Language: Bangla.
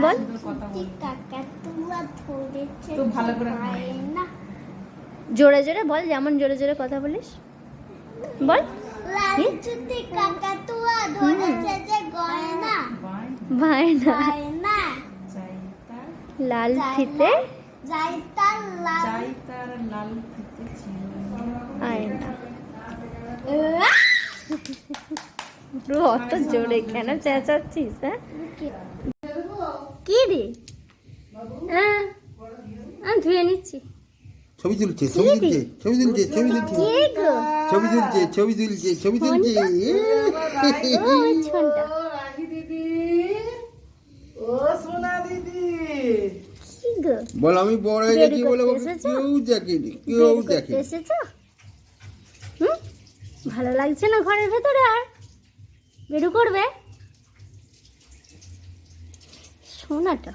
বল জোরে জোরে বল, যেমন জোরে জোরে কথা বলিস বল। বায়না লাল ফিতে আয়না। অত জোরে কেন চেঁচাচ্ছিস? হ্যাঁ কি রে? হ্যাঁ আমি ধুয়ে নিচ্ছি। ছবি তুলছে, ছবি তুলছে, ছবি তুলছে, ছবি তুলছে, ছবি তুলছে, ছবি তুলছে, ছবি তুলছে। বল আমি বড় হয়ে গেছি বলে কেউ দেখেনি, কেউ দেখেনি। ভালো লাগছে না ঘরের ভেতরে? আর বেরু করবে সোনাটা।